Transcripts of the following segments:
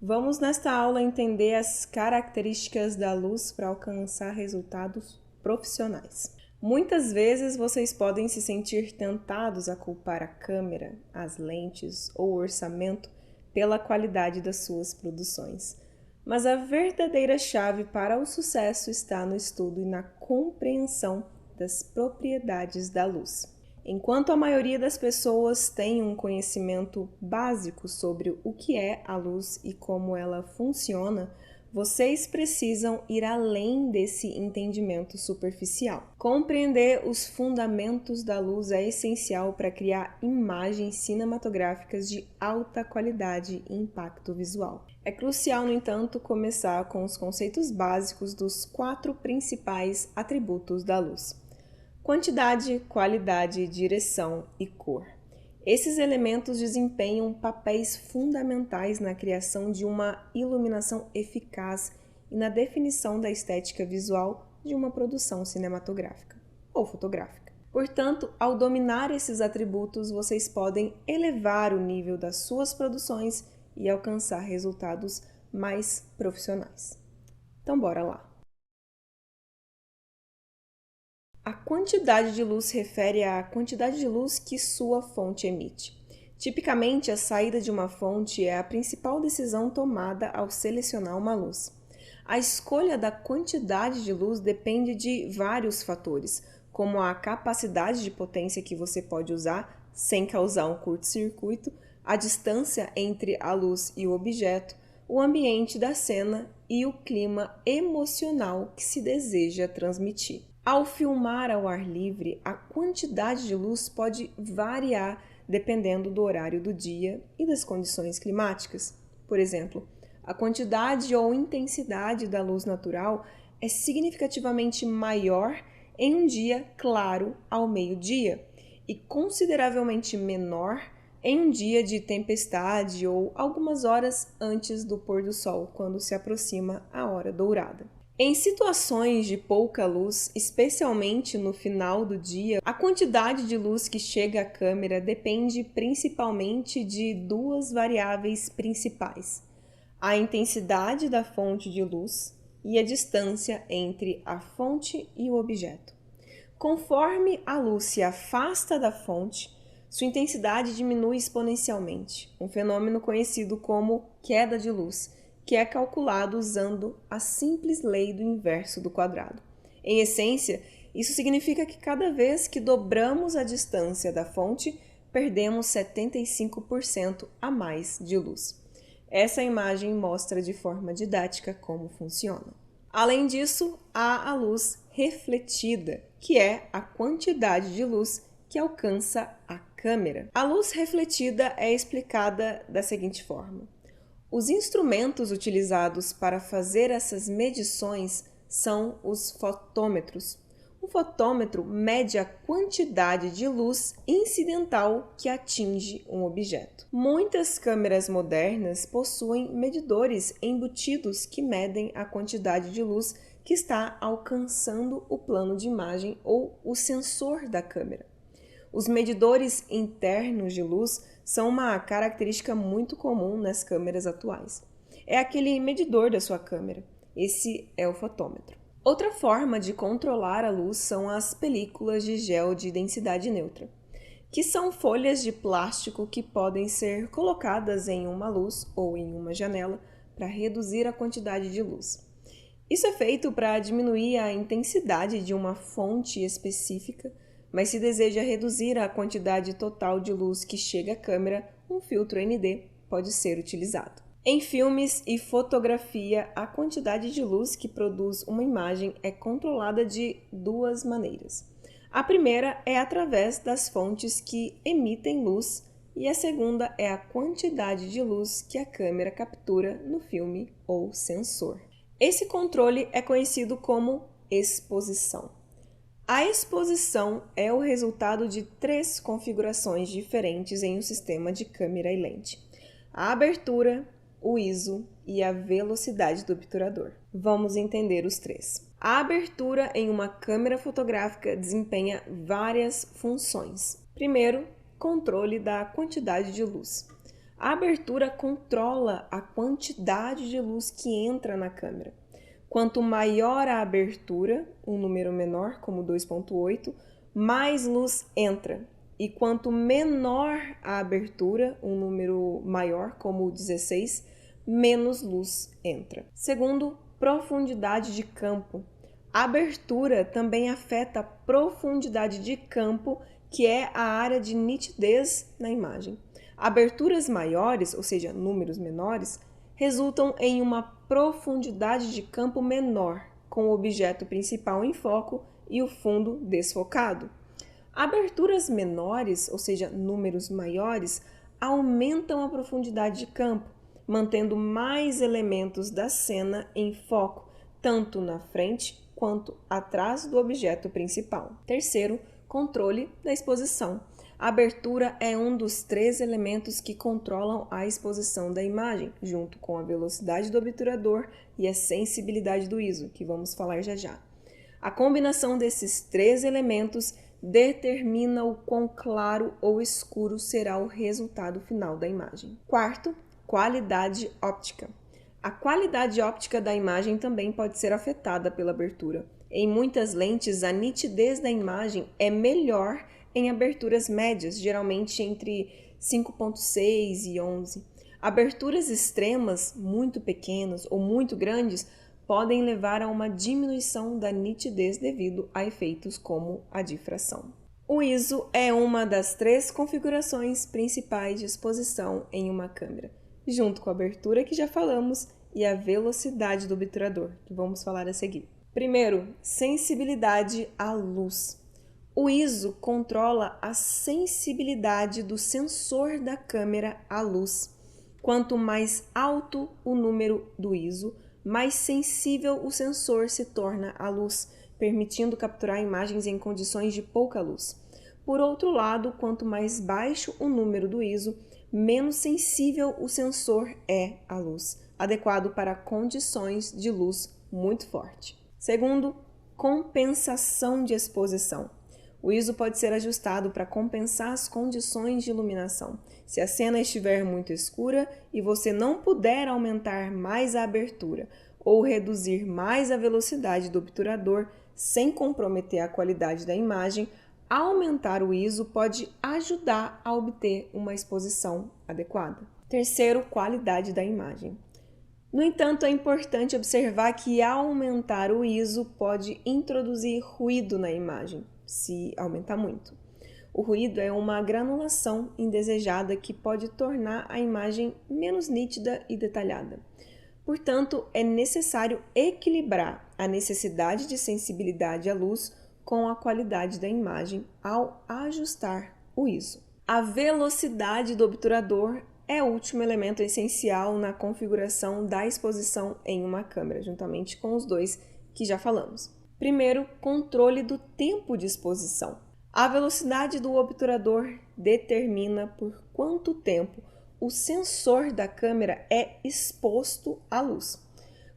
Vamos nesta aula entender as características da luz para alcançar resultados profissionais. Muitas vezes vocês podem se sentir tentados a culpar a câmera, as lentes ou o orçamento pela qualidade das suas produções. Mas a verdadeira chave para o sucesso está no estudo e na compreensão das propriedades da luz. Enquanto a maioria das pessoas tem um conhecimento básico sobre o que é a luz e como ela funciona, vocês precisam ir além desse entendimento superficial. Compreender os fundamentos da luz é essencial para criar imagens cinematográficas de alta qualidade e impacto visual. É crucial, no entanto, começar com os conceitos básicos dos 4 principais atributos da luz: quantidade, qualidade, direção e cor. Esses elementos desempenham papéis fundamentais na criação de uma iluminação eficaz e na definição da estética visual de uma produção cinematográfica ou fotográfica. Portanto, ao dominar esses atributos, vocês podem elevar o nível das suas produções e alcançar resultados mais profissionais. Então, bora lá! A quantidade de luz refere à quantidade de luz que sua fonte emite. Tipicamente, a saída de uma fonte é a principal decisão tomada ao selecionar uma luz. A escolha da quantidade de luz depende de vários fatores, como a capacidade de potência que você pode usar sem causar um curto-circuito, a distância entre a luz e o objeto, o ambiente da cena e o clima emocional que se deseja transmitir. Ao filmar ao ar livre, a quantidade de luz pode variar dependendo do horário do dia e das condições climáticas. Por exemplo, a quantidade ou intensidade da luz natural é significativamente maior em um dia claro ao meio-dia e consideravelmente menor em um dia de tempestade ou algumas horas antes do pôr do sol, quando se aproxima a hora dourada. Em situações de pouca luz, especialmente no final do dia, a quantidade de luz que chega à câmera depende principalmente de 2 variáveis principais: a intensidade da fonte de luz e a distância entre a fonte e o objeto. Conforme a luz se afasta da fonte, sua intensidade diminui exponencialmente, um fenômeno conhecido como queda de luz, que é calculado usando a simples lei do inverso do quadrado. Em essência, isso significa que cada vez que dobramos a distância da fonte, perdemos 75% a mais de luz. Essa imagem mostra de forma didática como funciona. Além disso, há a luz refletida, que é a quantidade de luz que alcança a câmera. A luz refletida é explicada da seguinte forma: os instrumentos utilizados para fazer essas medições são os fotômetros. O fotômetro mede a quantidade de luz incidental que atinge um objeto. Muitas câmeras modernas possuem medidores embutidos que medem a quantidade de luz que está alcançando o plano de imagem ou o sensor da câmera. Os medidores internos de luz são uma característica muito comum nas câmeras atuais. É aquele medidor da sua câmera. Esse é o fotômetro. Outra forma de controlar a luz são as películas de gel de densidade neutra, que são folhas de plástico que podem ser colocadas em uma luz ou em uma janela para reduzir a quantidade de luz. Isso é feito para diminuir a intensidade de uma fonte específica, mas se deseja reduzir a quantidade total de luz que chega à câmera, um filtro ND pode ser utilizado. Em filmes e fotografia, a quantidade de luz que produz uma imagem é controlada de 2 maneiras. A primeira é através das fontes que emitem luz e a segunda é a quantidade de luz que a câmera captura no filme ou sensor. Esse controle é conhecido como exposição. A exposição é o resultado de 3 configurações diferentes em um sistema de câmera e lente: a abertura, o ISO e a velocidade do obturador. Vamos entender os 3. A abertura em uma câmera fotográfica desempenha várias funções. Primeiro, controle da quantidade de luz. A abertura controla a quantidade de luz que entra na câmera. Quanto maior a abertura, um número menor, como 2,8, mais luz entra. E quanto menor a abertura, um número maior, como 16, menos luz entra. Segundo, profundidade de campo. A abertura também afeta a profundidade de campo, que é a área de nitidez na imagem. Aberturas maiores, ou seja, números menores, resultam em uma profundidade de campo menor, com o objeto principal em foco e o fundo desfocado. Aberturas menores, ou seja, números maiores, aumentam a profundidade de campo, mantendo mais elementos da cena em foco, tanto na frente quanto atrás do objeto principal. Terceiro, controle da exposição. A abertura é um dos 3 elementos que controlam a exposição da imagem, junto com a velocidade do obturador e a sensibilidade do ISO, que vamos falar já já. A combinação desses 3 elementos determina o quão claro ou escuro será o resultado final da imagem. Quarto, qualidade óptica. A qualidade óptica da imagem também pode ser afetada pela abertura. Em muitas lentes, a nitidez da imagem é melhor em aberturas médias, geralmente entre 5,6 e 11. Aberturas extremas, muito pequenas ou muito grandes, podem levar a uma diminuição da nitidez devido a efeitos como a difração. O ISO é uma das 3 configurações principais de exposição em uma câmera, junto com a abertura que já falamos e a velocidade do obturador, que vamos falar a seguir. Primeiro, sensibilidade à luz. O ISO controla a sensibilidade do sensor da câmera à luz. Quanto mais alto o número do ISO, mais sensível o sensor se torna à luz, permitindo capturar imagens em condições de pouca luz. Por outro lado, quanto mais baixo o número do ISO, menos sensível o sensor é à luz, adequado para condições de luz muito forte. Segundo, compensação de exposição. O ISO pode ser ajustado para compensar as condições de iluminação. Se a cena estiver muito escura e você não puder aumentar mais a abertura ou reduzir mais a velocidade do obturador sem comprometer a qualidade da imagem, aumentar o ISO pode ajudar a obter uma exposição adequada. Terceiro, qualidade da imagem. No entanto, é importante observar que aumentar o ISO pode introduzir ruído na imagem, se aumentar muito. O ruído é uma granulação indesejada que pode tornar a imagem menos nítida e detalhada. Portanto, é necessário equilibrar a necessidade de sensibilidade à luz com a qualidade da imagem ao ajustar o ISO. A velocidade do obturador é o último elemento essencial na configuração da exposição em uma câmera, juntamente com os 2 que já falamos. Primeiro, controle do tempo de exposição. A velocidade do obturador determina por quanto tempo o sensor da câmera é exposto à luz.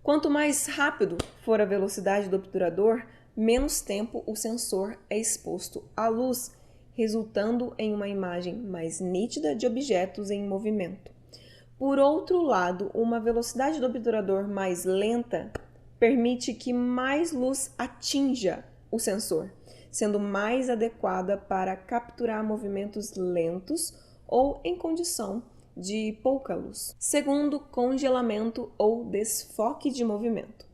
Quanto mais rápido for a velocidade do obturador, menos tempo o sensor é exposto à luz, resultando em uma imagem mais nítida de objetos em movimento. Por outro lado, uma velocidade do obturador mais lenta permite que mais luz atinja o sensor, sendo mais adequada para capturar movimentos lentos ou em condição de pouca luz. Segundo, congelamento ou desfoque de movimento.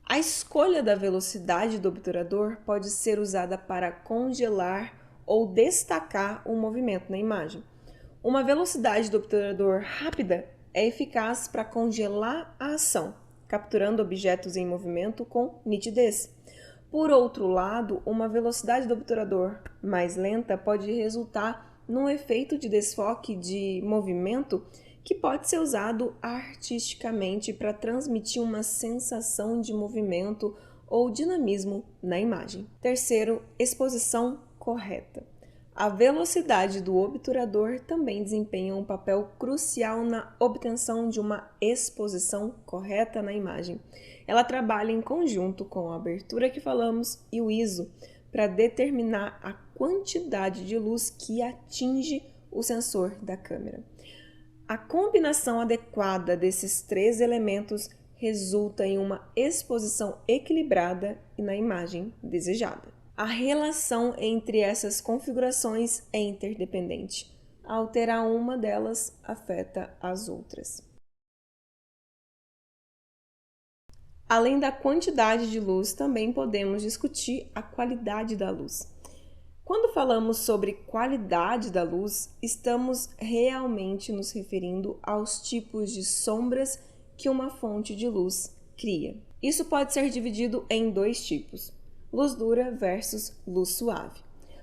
A escolha da velocidade do obturador pode ser usada para congelar ou destacar um movimento na imagem. Uma velocidade do obturador rápida é eficaz para congelar a ação, capturando objetos em movimento com nitidez. Por outro lado, uma velocidade do obturador mais lenta pode resultar num efeito de desfoque de movimento que pode ser usado artisticamente para transmitir uma sensação de movimento ou dinamismo na imagem. Terceiro, exposição correta. A velocidade do obturador também desempenha um papel crucial na obtenção de uma exposição correta na imagem. Ela trabalha em conjunto com a abertura que falamos e o ISO para determinar a quantidade de luz que atinge o sensor da câmera. A combinação adequada desses três elementos resulta em uma exposição equilibrada e na imagem desejada. A relação entre essas configurações é interdependente. Alterar uma delas afeta as outras. Além da quantidade de luz, também podemos discutir a qualidade da luz. Quando falamos sobre qualidade da luz, estamos realmente nos referindo aos tipos de sombras que uma fonte de luz cria. Isso pode ser dividido em dois tipos: luz dura versus luz suave.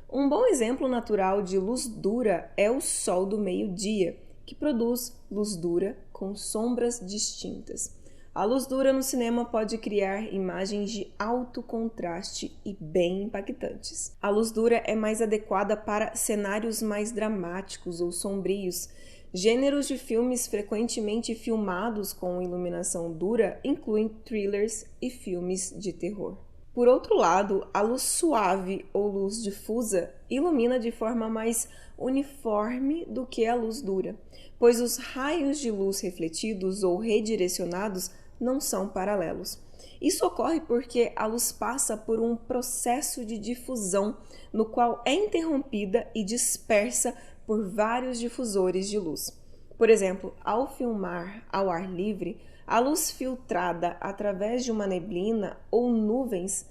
Um bom exemplo natural de luz dura é o sol do meio-dia, que produz luz dura com sombras distintas. A luz dura no cinema pode criar imagens de alto contraste e bem impactantes. A luz dura é mais adequada para cenários mais dramáticos ou sombrios. Gêneros de filmes frequentemente filmados com iluminação dura incluem thrillers e filmes de terror. Por outro lado, a luz suave ou luz difusa ilumina de forma mais uniforme do que a luz dura, pois os raios de luz refletidos ou redirecionados não são paralelos. Isso ocorre porque a luz passa por um processo de difusão, no qual é interrompida e dispersa por vários difusores de luz. Por exemplo, ao filmar ao ar livre, a luz filtrada através de uma neblina ou nuvens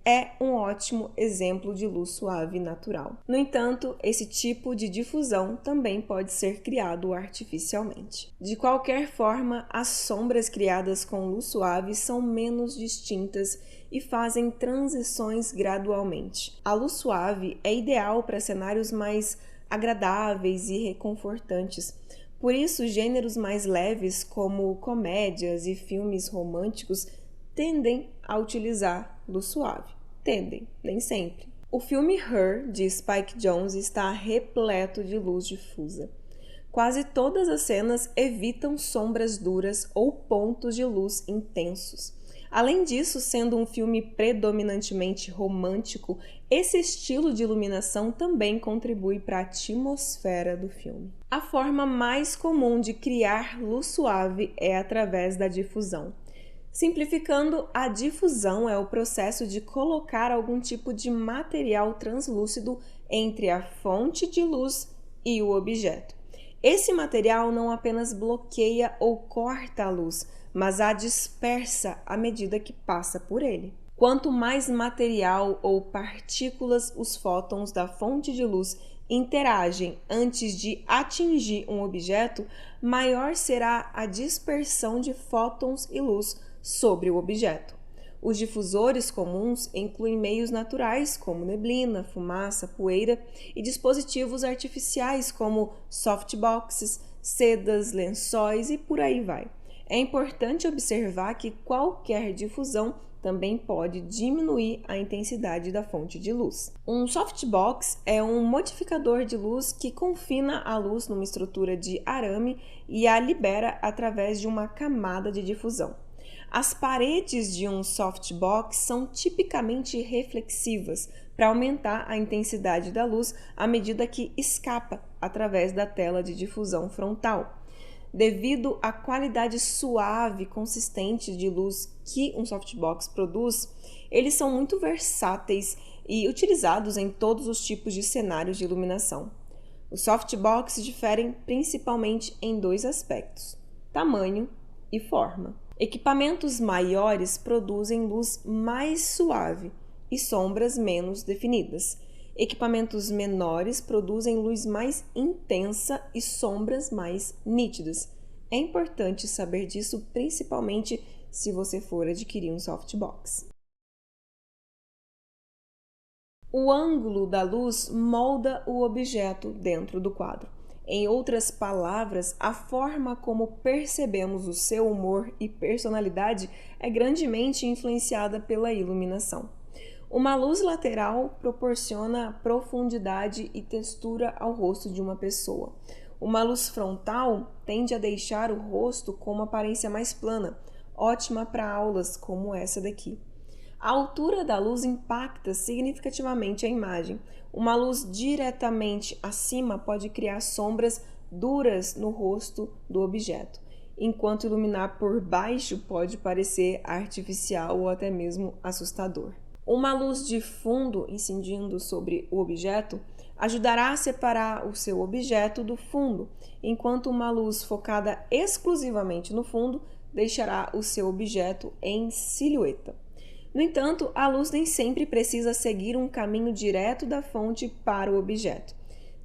é um ótimo exemplo de luz suave natural. No entanto, esse tipo de difusão também pode ser criado artificialmente. De qualquer forma, as sombras criadas com luz suave são menos distintas e fazem transições gradualmente. A luz suave é ideal para cenários mais agradáveis e reconfortantes. Por isso, gêneros mais leves, como comédias e filmes românticos, tendem a utilizar luz suave. Tendem, nem sempre. O filme Her, de Spike Jonze, está repleto de luz difusa. Quase todas as cenas evitam sombras duras ou pontos de luz intensos. Além disso, sendo um filme predominantemente romântico, esse estilo de iluminação também contribui para a atmosfera do filme. A forma mais comum de criar luz suave é através da difusão. Simplificando, a difusão é o processo de colocar algum tipo de material translúcido entre a fonte de luz e o objeto. Esse material não apenas bloqueia ou corta a luz, mas a dispersa à medida que passa por ele. Quanto mais material ou partículas os fótons da fonte de luz interagem antes de atingir um objeto, maior será a dispersão de fótons e luz sobre o objeto. Os difusores comuns incluem meios naturais como neblina, fumaça, poeira e dispositivos artificiais como softboxes, sedas, lençóis e por aí vai. É importante observar que qualquer difusão também pode diminuir a intensidade da fonte de luz. Um softbox é um modificador de luz que confina a luz numa estrutura de arame e a libera através de uma camada de difusão. As paredes de um softbox são tipicamente reflexivas para aumentar a intensidade da luz à medida que escapa através da tela de difusão frontal. Devido à qualidade suave e consistente de luz que um softbox produz, eles são muito versáteis e utilizados em todos os tipos de cenários de iluminação. Os softbox diferem principalmente em dois aspectos: tamanho e forma. Equipamentos maiores produzem luz mais suave e sombras menos definidas. Equipamentos menores produzem luz mais intensa e sombras mais nítidas. É importante saber disso, principalmente se você for adquirir um softbox. O ângulo da luz molda o objeto dentro do quadro. Em outras palavras, a forma como percebemos o seu humor e personalidade é grandemente influenciada pela iluminação. Uma luz lateral proporciona profundidade e textura ao rosto de uma pessoa. Uma luz frontal tende a deixar o rosto com uma aparência mais plana, ótima para aulas como essa daqui. A altura da luz impacta significativamente a imagem. Uma luz diretamente acima pode criar sombras duras no rosto do objeto, enquanto iluminar por baixo pode parecer artificial ou até mesmo assustador. Uma luz de fundo incidindo sobre o objeto ajudará a separar o seu objeto do fundo, enquanto uma luz focada exclusivamente no fundo deixará o seu objeto em silhueta. No entanto, a luz nem sempre precisa seguir um caminho direto da fonte para o objeto.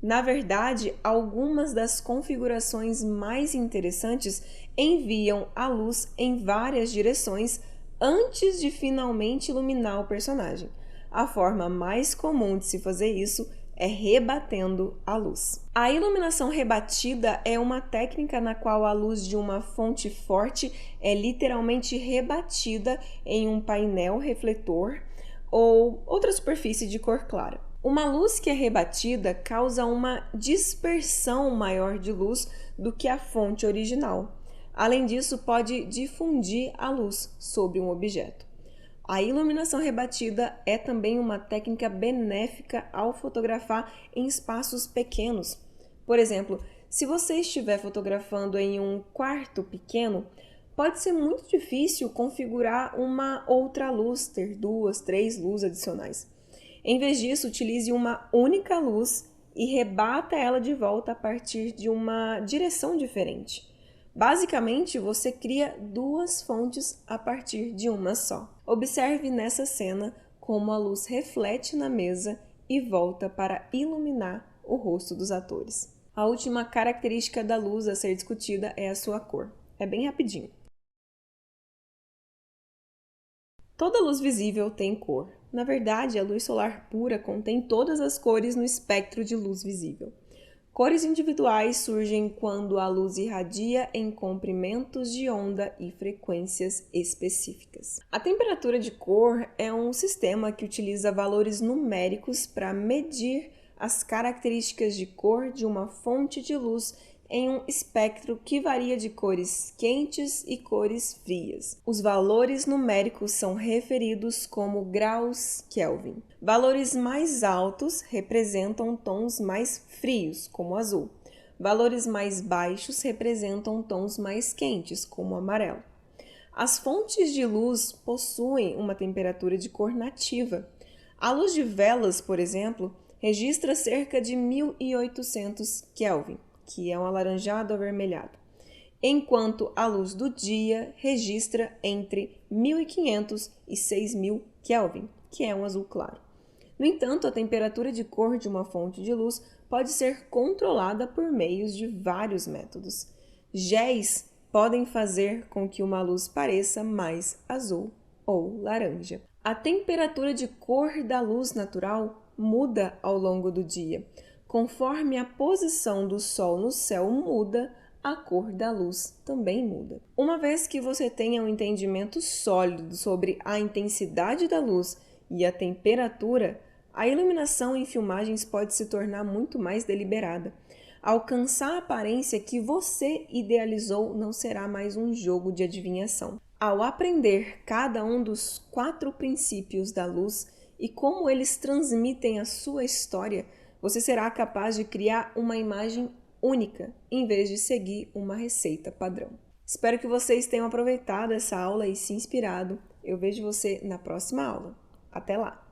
Na verdade, algumas das configurações mais interessantes enviam a luz em várias direções antes de finalmente iluminar o personagem. A forma mais comum de se fazer isso é rebatendo a luz. A iluminação rebatida é uma técnica na qual a luz de uma fonte forte é literalmente rebatida em um painel refletor ou outra superfície de cor clara. Uma luz que é rebatida causa uma dispersão maior de luz do que a fonte original. Além disso, pode difundir a luz sobre um objeto. A iluminação rebatida é também uma técnica benéfica ao fotografar em espaços pequenos. Por exemplo, se você estiver fotografando em um quarto pequeno, pode ser muito difícil configurar uma outra luz, ter 2, 3 luzes adicionais. Em vez disso, utilize uma única luz e rebata ela de volta a partir de uma direção diferente. Basicamente, você cria 2 fontes a partir de uma só. Observe nessa cena como a luz reflete na mesa e volta para iluminar o rosto dos atores. A última característica da luz a ser discutida é a sua cor. É bem rapidinho. Toda luz visível tem cor. Na verdade, a luz solar pura contém todas as cores no espectro de luz visível. Cores individuais surgem quando a luz irradia em comprimentos de onda e frequências específicas. A temperatura de cor é um sistema que utiliza valores numéricos para medir as características de cor de uma fonte de luz em um espectro que varia de cores quentes e cores frias. Os valores numéricos são referidos como graus Kelvin. Valores mais altos representam tons mais frios, como azul. Valores mais baixos representam tons mais quentes, como amarelo. As fontes de luz possuem uma temperatura de cor nativa. A luz de velas, por exemplo, registra cerca de 1800 Kelvin, que é um alaranjado avermelhado, enquanto a luz do dia registra entre 1500 e 6000 Kelvin, que é um azul claro. No entanto, a temperatura de cor de uma fonte de luz pode ser controlada por meios de vários métodos. Géis podem fazer com que uma luz pareça mais azul ou laranja. A temperatura de cor da luz natural muda ao longo do dia. Conforme a posição do Sol no céu muda, a cor da luz também muda. Uma vez que você tenha um entendimento sólido sobre a intensidade da luz e a temperatura, a iluminação em filmagens pode se tornar muito mais deliberada. Alcançar a aparência que você idealizou não será mais um jogo de adivinhação. Ao aprender cada um dos 4 princípios da luz e como eles transmitem a sua história, você será capaz de criar uma imagem única, em vez de seguir uma receita padrão. Espero que vocês tenham aproveitado essa aula e se inspirado. Eu vejo você na próxima aula. Até lá!